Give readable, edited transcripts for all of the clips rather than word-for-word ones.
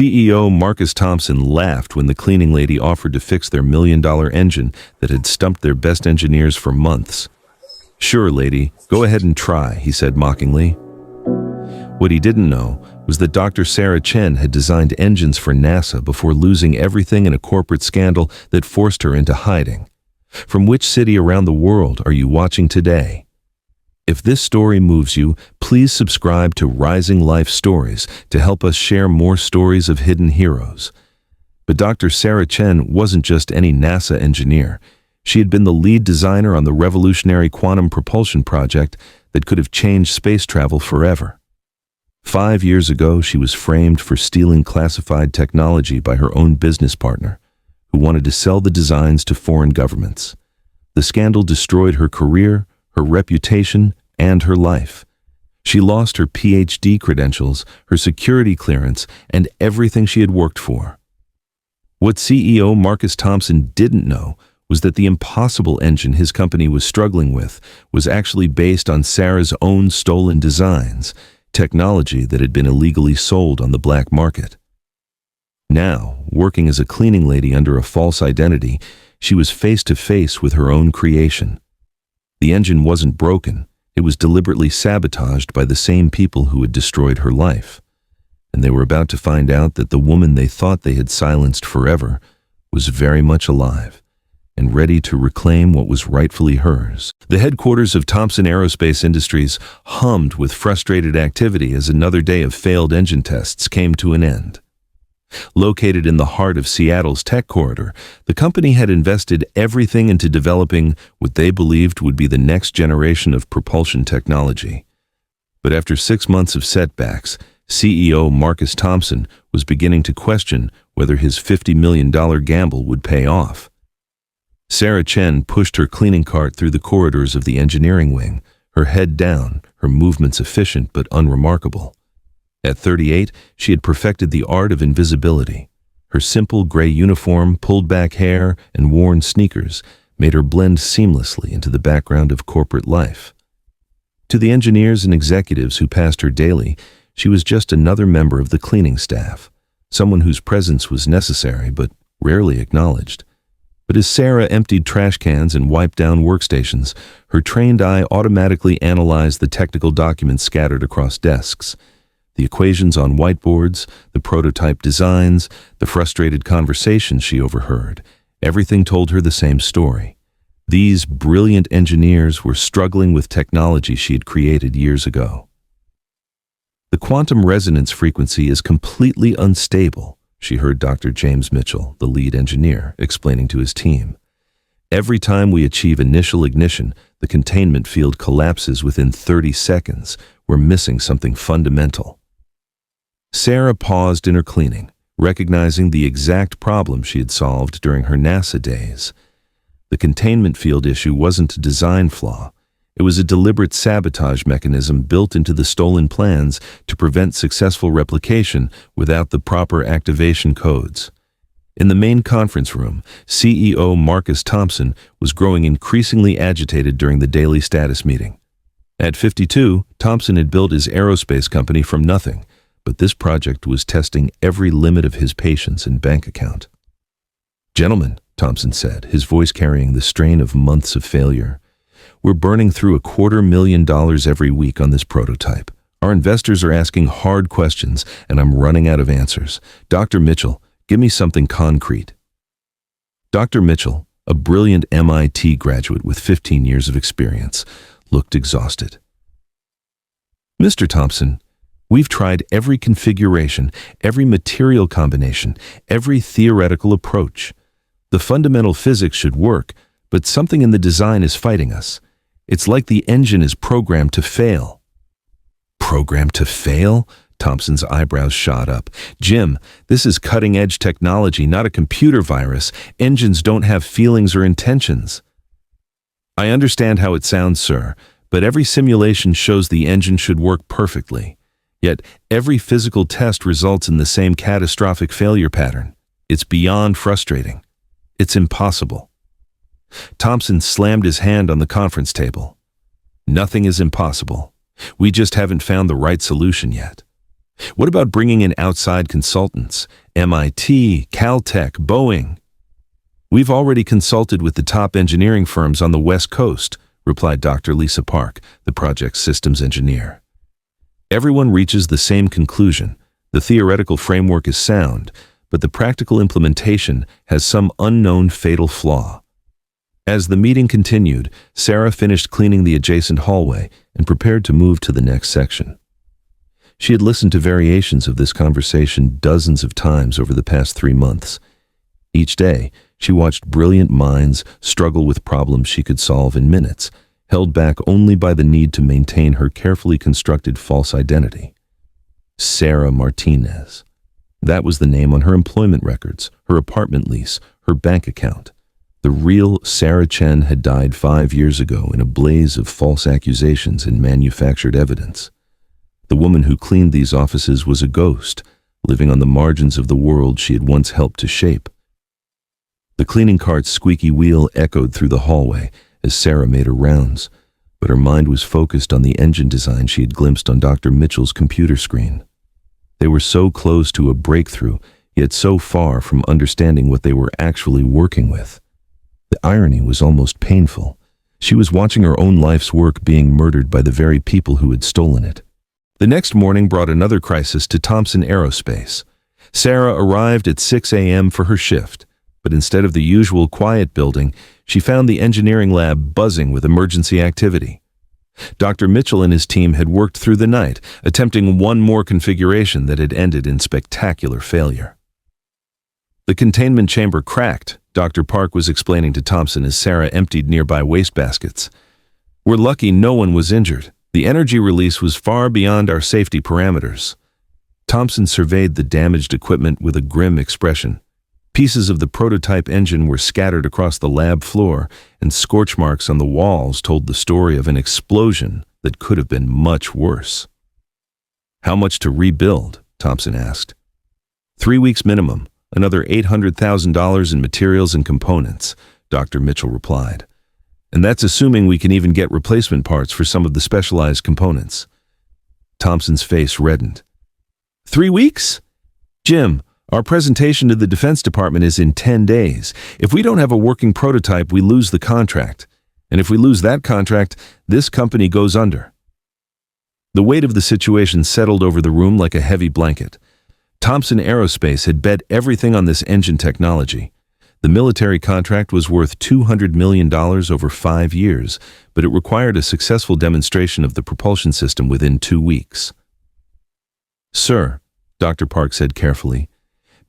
CEO Marcus Thompson laughed when the cleaning lady offered to fix their $1 million engine that had stumped their best engineers for months. "Sure, lady, go ahead and try," he said mockingly. What he didn't know was that Dr. Sarah Chen had designed engines for NASA before losing everything in a corporate scandal that forced her into hiding. From which city around the world are you watching today? If this story moves you, please subscribe to Rising Life Stories to help us share more stories of hidden heroes. But Dr. Sarah Chen wasn't just any NASA engineer. She had been the lead designer on the revolutionary quantum propulsion project that could have changed space travel forever. 5 years ago, she was framed for stealing classified technology by her own business partner, who wanted to sell the designs to foreign governments. The scandal destroyed her career, her reputation, and her life. She lost her PhD credentials, her security clearance, and everything she had worked for. What CEO Marcus Thompson didn't know was that the impossible engine his company was struggling with was actually based on Sarah's own stolen designs, technology that had been illegally sold on the black market. Now, working as a cleaning lady under a false identity, she was face to face with her own creation. The engine wasn't broken, it was deliberately sabotaged by the same people who had destroyed her life. And they were about to find out that the woman they thought they had silenced forever was very much alive and ready to reclaim what was rightfully hers. The headquarters of Thompson Aerospace Industries hummed with frustrated activity as another day of failed engine tests came to an end. Located in the heart of Seattle's tech corridor, the company had invested everything into developing what they believed would be the next generation of propulsion technology. But after 6 months of setbacks, CEO Marcus Thompson was beginning to question whether his $50 million gamble would pay off. Sarah Chen pushed her cleaning cart through the corridors of the engineering wing, her head down, her movements efficient but unremarkable. At 38, she had perfected the art of invisibility. Her simple gray uniform, pulled-back hair, and worn sneakers made her blend seamlessly into the background of corporate life. To the engineers and executives who passed her daily, she was just another member of the cleaning staff, someone whose presence was necessary but rarely acknowledged. But as Sarah emptied trash cans and wiped down workstations, her trained eye automatically analyzed the technical documents scattered across desks. The equations on whiteboards, the prototype designs, the frustrated conversations she overheard, everything told her the same story. These brilliant engineers were struggling with technology she had created years ago. "The quantum resonance frequency is completely unstable," she heard Dr. James Mitchell, the lead engineer, explaining to his team. "Every time we achieve initial ignition, the containment field collapses within 30 seconds. We're missing something fundamental." Sarah paused in her cleaning, recognizing the exact problem she had solved during her NASA days. The containment field issue wasn't a design flaw. It was a deliberate sabotage mechanism built into the stolen plans to prevent successful replication without the proper activation codes. In the main conference room, CEO Marcus Thompson was growing increasingly agitated during the daily status meeting. At 52, Thompson had built his aerospace company from nothing, but this project was testing every limit of his patience and bank account. "Gentlemen," Thompson said, his voice carrying the strain of months of failure, "we're burning through $250,000 every week on this prototype. Our investors are asking hard questions, and I'm running out of answers. Dr. Mitchell, give me something concrete." Dr. Mitchell, a brilliant MIT graduate with 15 years of experience, looked exhausted. "Mr. Thompson, we've tried every configuration, every material combination, every theoretical approach. The fundamental physics should work, but something in the design is fighting us. It's like the engine is programmed to fail." "Programmed to fail?" Thompson's eyebrows shot up. "Jim, this is cutting-edge technology, not a computer virus. Engines don't have feelings or intentions." "I understand how it sounds, sir, but every simulation shows the engine should work perfectly. Yet every physical test results in the same catastrophic failure pattern. It's beyond frustrating. It's impossible." Thompson slammed his hand on the conference table. "Nothing is impossible. We just haven't found the right solution yet." What about bringing in outside consultants? MIT, Caltech, Boeing? We've already consulted with the top engineering firms on the West Coast, replied Dr. Lisa Park, the project's systems engineer. Everyone reaches the same conclusion. The theoretical framework is sound, but the practical implementation has some unknown fatal flaw. As the meeting continued, Sarah finished cleaning the adjacent hallway and prepared to move to the next section. She had listened to variations of this conversation dozens of times over the past 3 months. Each day, she watched brilliant minds struggle with problems she could solve in minutes, held back only by the need to maintain her carefully constructed false identity. Sarah Martinez. That was the name on her employment records, her apartment lease, her bank account. The real Sarah Chen had died 5 years ago in a blaze of false accusations and manufactured evidence. The woman who cleaned these offices was a ghost, living on the margins of the world she had once helped to shape. The cleaning cart's squeaky wheel echoed through the hallway as Sarah made her rounds, but her mind was focused on the engine design she had glimpsed on Dr. Mitchell's computer screen. They were so close to a breakthrough, yet so far from understanding what they were actually working with. The irony was almost painful. She was watching her own life's work being murdered by the very people who had stolen it. The next morning brought another crisis to Thompson Aerospace. Sarah arrived at 6 a.m. for her shift, but instead of the usual quiet building, she found the engineering lab buzzing with emergency activity. Dr. Mitchell and his team had worked through the night, attempting one more configuration that had ended in spectacular failure. The containment chamber cracked, Dr. Park was explaining to Thompson as Sarah emptied nearby wastebaskets. We're lucky no one was injured. The energy release was far beyond our safety parameters. Thompson surveyed the damaged equipment with a grim expression. Pieces of the prototype engine were scattered across the lab floor, and scorch marks on the walls told the story of an explosion that could have been much worse. How much to rebuild? Thompson asked. 3 weeks minimum, another $800,000 in materials and components, Dr. Mitchell replied. And that's assuming we can even get replacement parts for some of the specialized components. Thompson's face reddened. 3 weeks? Jim, our presentation to the Defense Department is in 10 days. If we don't have a working prototype, we lose the contract. And if we lose that contract, this company goes under. The weight of the situation settled over the room like a heavy blanket. Thompson Aerospace had bet everything on this engine technology. The military contract was worth $200 million over 5 years, but it required a successful demonstration of the propulsion system within 2 weeks. Sir, Dr. Park said carefully,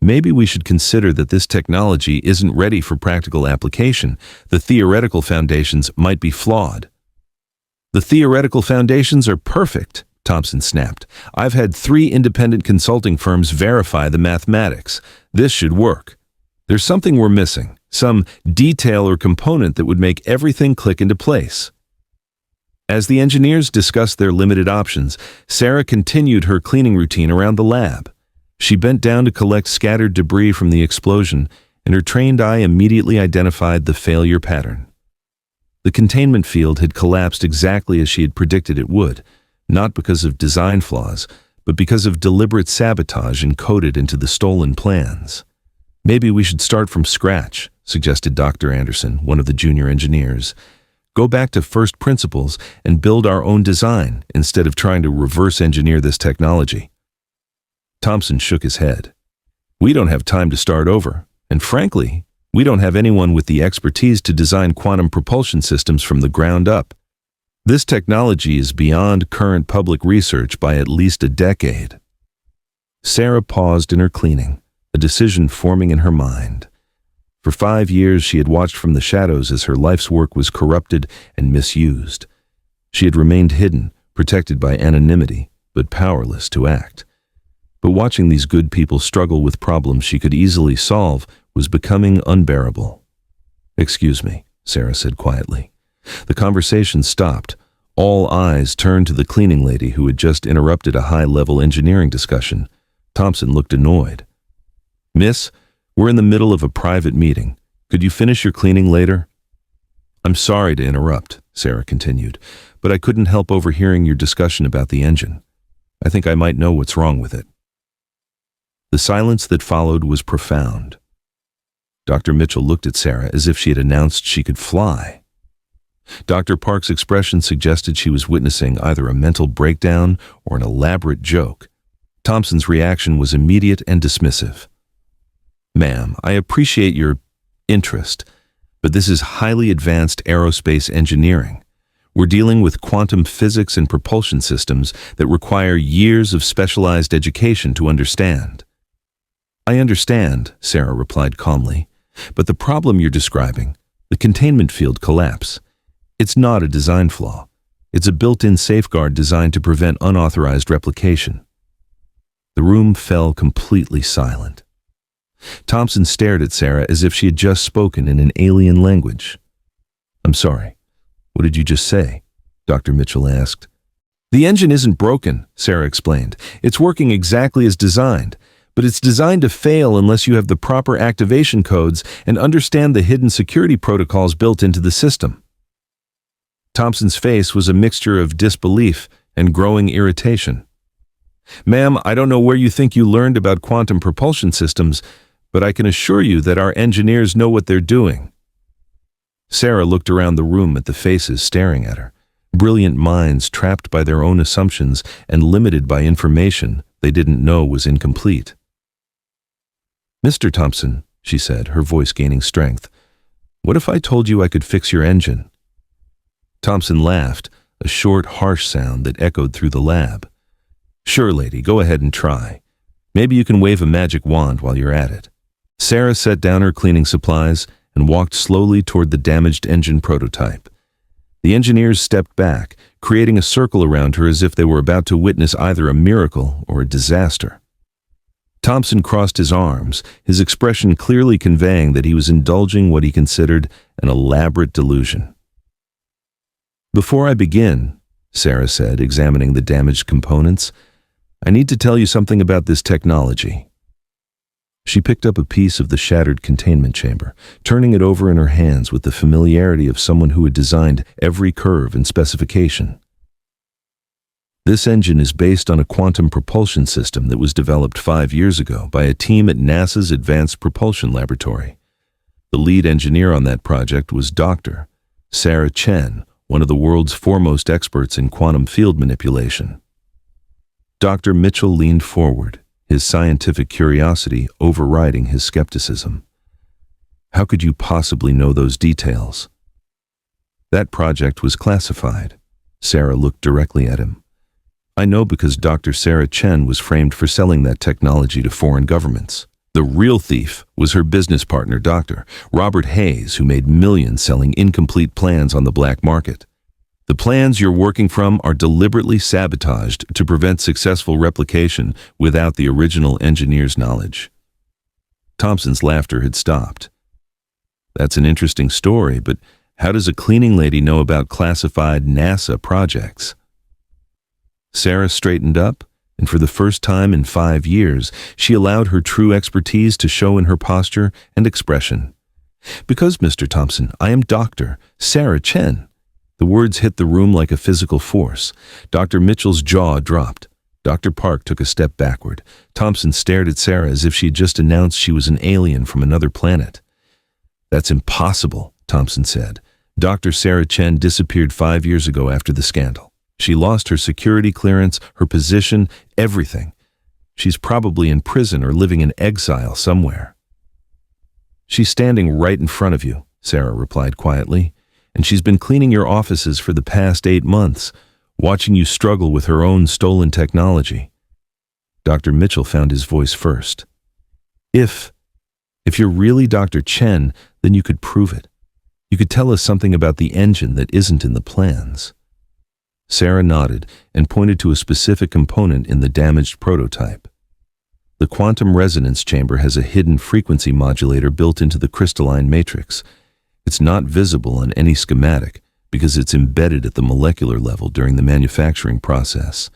maybe we should consider that this technology isn't ready for practical application. The theoretical foundations might be flawed. The theoretical foundations are perfect, Thompson snapped. I've had 3 independent consulting firms verify the mathematics. This should work. There's something we're missing, some detail or component that would make everything click into place. As the engineers discussed their limited options, Sarah continued her cleaning routine around the lab. She bent down to collect scattered debris from the explosion, and her trained eye immediately identified the failure pattern. The containment field had collapsed exactly as she had predicted it would, not because of design flaws, but because of deliberate sabotage encoded into the stolen plans. Maybe we should start from scratch, suggested Dr. Anderson, one of the junior engineers. Go back to first principles and build our own design instead of trying to reverse engineer this technology. Thompson shook his head. We don't have time to start over, and frankly, we don't have anyone with the expertise to design quantum propulsion systems from the ground up. This technology is beyond current public research by at least a decade. Sarah paused in her cleaning, a decision forming in her mind. For 5 years, she had watched from the shadows as her life's work was corrupted and misused. She had remained hidden, protected by anonymity, but powerless to act. But watching these good people struggle with problems she could easily solve was becoming unbearable. Excuse me, Sarah said quietly. The conversation stopped. All eyes turned to the cleaning lady who had just interrupted a high-level engineering discussion. Thompson looked annoyed. Miss, we're in the middle of a private meeting. Could you finish your cleaning later? I'm sorry to interrupt, Sarah continued, but I couldn't help overhearing your discussion about the engine. I think I might know what's wrong with it." The silence that followed was profound. Dr. Mitchell looked at Sarah as if she had announced she could fly. Dr. Park's expression suggested she was witnessing either a mental breakdown or an elaborate joke. Thompson's reaction was immediate and dismissive. "Ma'am, I appreciate your interest, but this is highly advanced aerospace engineering. We're dealing with quantum physics and propulsion systems that require years of specialized education to understand." "I understand," Sarah replied calmly, "but the problem you're describing, the containment field collapse, it's not a design flaw. It's a built-in safeguard designed to prevent unauthorized replication." The room fell completely silent. Thompson stared at Sarah as if she had just spoken in an alien language. "I'm sorry. What did you just say?" Dr. Mitchell asked. "The engine isn't broken," Sarah explained. "It's working exactly as designed, but it's designed to fail unless you have the proper activation codes and understand the hidden security protocols built into the system." Thompson's face was a mixture of disbelief and growing irritation. "Ma'am, I don't know where you think you learned about quantum propulsion systems, but I can assure you that our engineers know what they're doing." Sarah looked around the room at the faces staring at her, brilliant minds trapped by their own assumptions and limited by information they didn't know was incomplete. "Mr. Thompson," she said, her voice gaining strength, "what if I told you I could fix your engine?" Thompson laughed, a short, harsh sound that echoed through the lab. "Sure, lady, go ahead and try. Maybe you can wave a magic wand while you're at it." Sarah set down her cleaning supplies and walked slowly toward the damaged engine prototype. The engineers stepped back, creating a circle around her as if they were about to witness either a miracle or a disaster. Thompson crossed his arms, his expression clearly conveying that he was indulging what he considered an elaborate delusion. "Before I begin," Sarah said, examining the damaged components, "I need to tell you something about this technology." She picked up a piece of the shattered containment chamber, turning it over in her hands with the familiarity of someone who had designed every curve and specification. "This engine is based on a quantum propulsion system that was developed 5 years ago by a team at NASA's Advanced Propulsion Laboratory. The lead engineer on that project was Dr. Sarah Chen, one of the world's foremost experts in quantum field manipulation." Dr. Mitchell leaned forward, his scientific curiosity overriding his skepticism. "How could you possibly know those details?" "That project was classified." Sarah looked directly at him. "I know because Dr. Sarah Chen was framed for selling that technology to foreign governments. The real thief was her business partner, Dr. Robert Hayes, who made millions selling incomplete plans on the black market. The plans you're working from are deliberately sabotaged to prevent successful replication without the original engineer's knowledge." Thompson's laughter had stopped. "That's an interesting story, but how does a cleaning lady know about classified NASA projects?" Sarah straightened up, and for the first time in 5 years, she allowed her true expertise to show in her posture and expression. "Because, Mr. Thompson, I am Dr. Sarah Chen." The words hit the room like a physical force. Dr. Mitchell's jaw dropped. Dr. Park took a step backward. Thompson stared at Sarah as if she had just announced she was an alien from another planet. "That's impossible," Thompson said. "Dr. Sarah Chen disappeared 5 years ago after the scandal. She lost her security clearance, her position, everything. She's probably in prison or living in exile somewhere." "She's standing right in front of you," Sarah replied quietly, "and she's been cleaning your offices for the past 8 months, watching you struggle with her own stolen technology." Dr. Mitchell found his voice first. If you're really Dr. Chen, then you could prove it. You could tell us something about the engine that isn't in the plans." Sarah nodded and pointed to a specific component in the damaged prototype. "The quantum resonance chamber has a hidden frequency modulator built into the crystalline matrix. It's not visible on any schematic because it's embedded at the molecular level during the manufacturing process.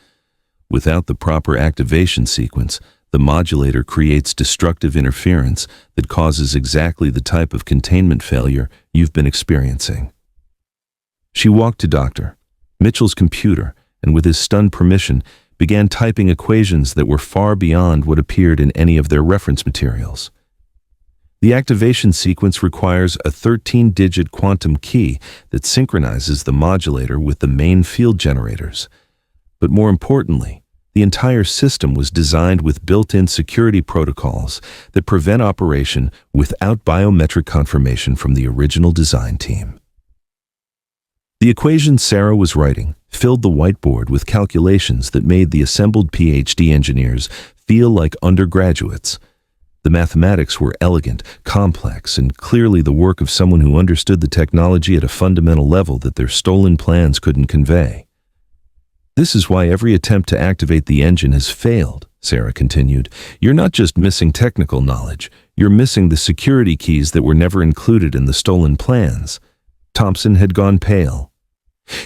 Without the proper activation sequence, the modulator creates destructive interference that causes exactly the type of containment failure you've been experiencing." She walked to Dr. Mitchell's computer and with his stunned permission began typing equations that were far beyond what appeared in any of their reference materials. The activation sequence requires a 13-digit quantum key that synchronizes the modulator with the main field generators. But more importantly, the entire system was designed with built-in security protocols that prevent operation without biometric confirmation from the original design team. The equations Sarah was writing filled the whiteboard with calculations that made the assembled PhD engineers feel like undergraduates. The mathematics were elegant, complex, and clearly the work of someone who understood the technology at a fundamental level that their stolen plans couldn't convey. "This is why every attempt to activate the engine has failed," Sarah continued. "You're not just missing technical knowledge, you're missing the security keys that were never included in the stolen plans." Thompson had gone pale.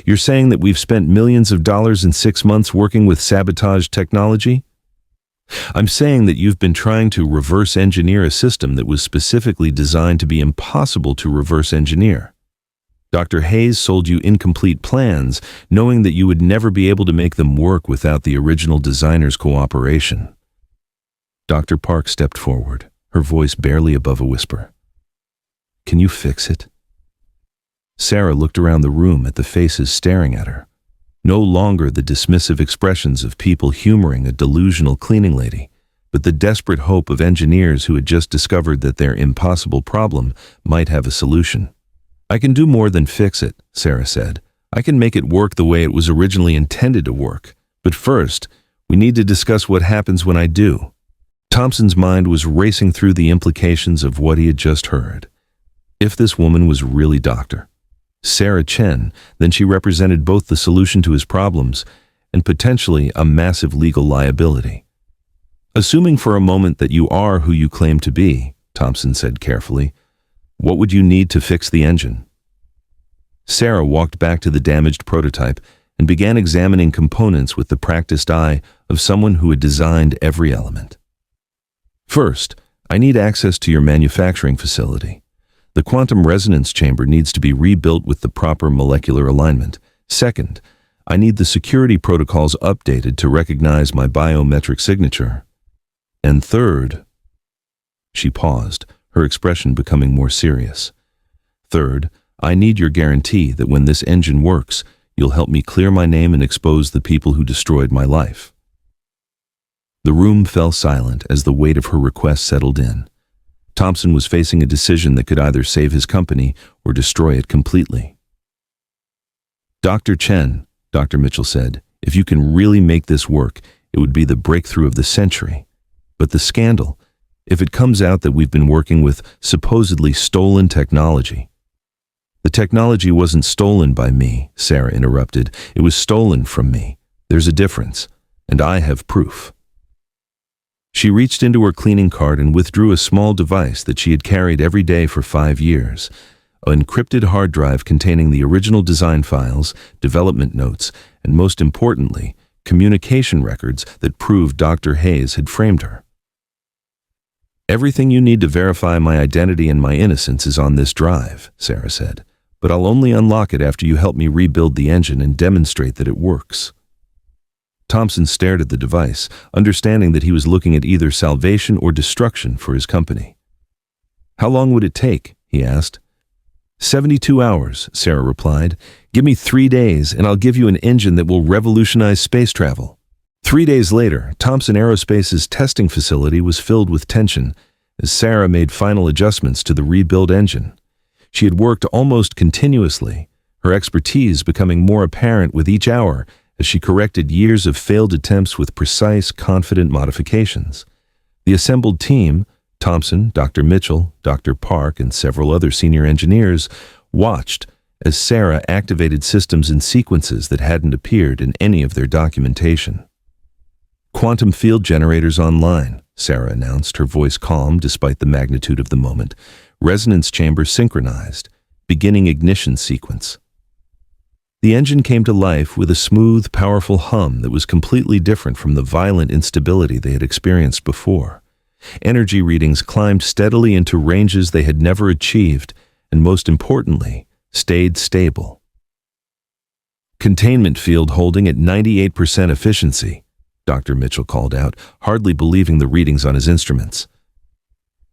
"You're saying that we've spent millions of dollars in 6 months working with sabotage technology?" "I'm saying that you've been trying to reverse engineer a system that was specifically designed to be impossible to reverse engineer. Dr. Hayes sold you incomplete plans, knowing that you would never be able to make them work without the original designer's cooperation." Dr. Park stepped forward, her voice barely above a whisper. "Can you fix it?" Sarah looked around the room at the faces staring at her. No longer the dismissive expressions of people humoring a delusional cleaning lady, but the desperate hope of engineers who had just discovered that their impossible problem might have a solution. "I can do more than fix it," Sarah said. "I can make it work the way it was originally intended to work. But first, we need to discuss what happens when I do." Thompson's mind was racing through the implications of what he had just heard. If this woman was really Dr. Sarah Chen, then she represented both the solution to his problems and potentially a massive legal liability. "Assuming for a moment that you are who you claim to be," Thompson said carefully, "what would you need to fix the engine?" Sarah walked back to the damaged prototype and began examining components with the practiced eye of someone who had designed every element. "First, I need access to your manufacturing facility. The quantum resonance chamber needs to be rebuilt with the proper molecular alignment. Second, I need the security protocols updated to recognize my biometric signature. And third," she paused, her expression becoming more serious. "Third, I need your guarantee that when this engine works, you'll help me clear my name and expose the people who destroyed my life." The room fell silent as the weight of her request settled in. Thompson was facing a decision that could either save his company or destroy it completely. "Dr. Chen," Dr. Mitchell said, "if you can really make this work, it would be the breakthrough of the century. But the scandal, if it comes out that we've been working with supposedly stolen technology." "The technology wasn't stolen by me," Sarah interrupted. "It was stolen from me. There's a difference, and I have proof." She reached into her cleaning cart and withdrew a small device that she had carried every day for 5 years, an encrypted hard drive containing the original design files, development notes, and most importantly, communication records that proved Dr. Hayes had framed her. "Everything you need to verify my identity and my innocence is on this drive," Sarah said, "but I'll only unlock it after you help me rebuild the engine and demonstrate that it works." Thompson stared at the device, understanding that he was looking at either salvation or destruction for his company. "How long would it take?" he asked. 72 hours, Sarah replied. "Give me 3 days and I'll give you an engine that will revolutionize space travel." 3 days later, Thompson Aerospace's testing facility was filled with tension as Sarah made final adjustments to the rebuilt engine. She had worked almost continuously, her expertise becoming more apparent with each hour as she corrected years of failed attempts with precise, confident modifications. The assembled team, Thompson, Dr. Mitchell, Dr. Park, and several other senior engineers, watched as Sarah activated systems and sequences that hadn't appeared in any of their documentation. "Quantum field generators online," Sarah announced, her voice calm despite the magnitude of the moment. "Resonance chamber synchronized. Beginning ignition sequence." The engine came to life with a smooth, powerful hum that was completely different from the violent instability they had experienced before. Energy readings climbed steadily into ranges they had never achieved, and most importantly, stayed stable. Containment field holding at 98% efficiency, Dr. Mitchell called out, hardly believing the readings on his instruments.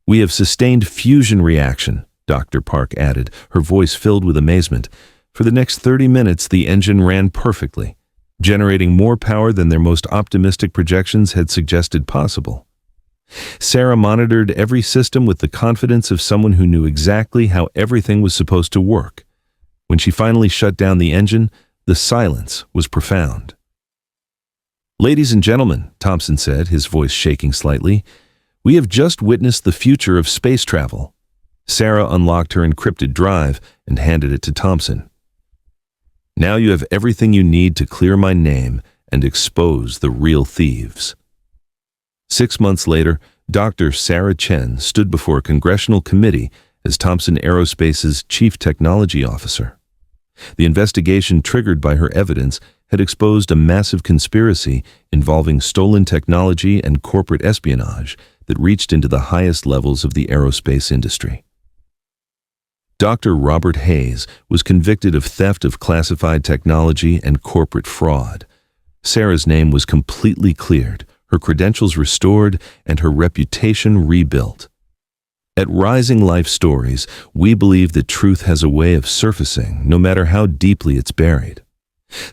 "We have sustained fusion reaction," Dr. Park added, her voice filled with amazement. For the next 30 minutes, the engine ran perfectly, generating more power than their most optimistic projections had suggested possible. Sarah monitored every system with the confidence of someone who knew exactly how everything was supposed to work. When she finally shut down the engine, the silence was profound. "Ladies and gentlemen," Thompson said, his voice shaking slightly, "we have just witnessed the future of space travel." Sarah unlocked her encrypted drive and handed it to Thompson. "Now you have everything you need to clear my name and expose the real thieves." 6 months later, Dr. Sarah Chen stood before a congressional committee as Thompson Aerospace's chief technology officer. The investigation triggered by her evidence had exposed a massive conspiracy involving stolen technology and corporate espionage that reached into the highest levels of the aerospace industry. Dr. Robert Hayes was convicted of theft of classified technology and corporate fraud. Sarah's name was completely cleared, her credentials restored, and her reputation rebuilt. At Rising Life Stories, we believe that truth has a way of surfacing, no matter how deeply it's buried.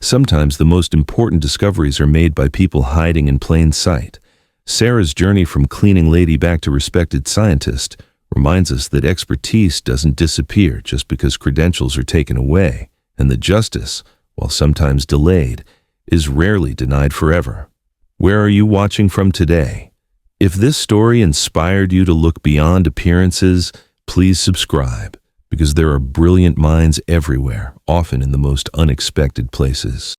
Sometimes the most important discoveries are made by people hiding in plain sight. Sarah's journey from cleaning lady back to respected scientist reminds us that expertise doesn't disappear just because credentials are taken away, and that justice, while sometimes delayed, is rarely denied forever. Where are you watching from today? If this story inspired you to look beyond appearances, please subscribe, because there are brilliant minds everywhere, often in the most unexpected places.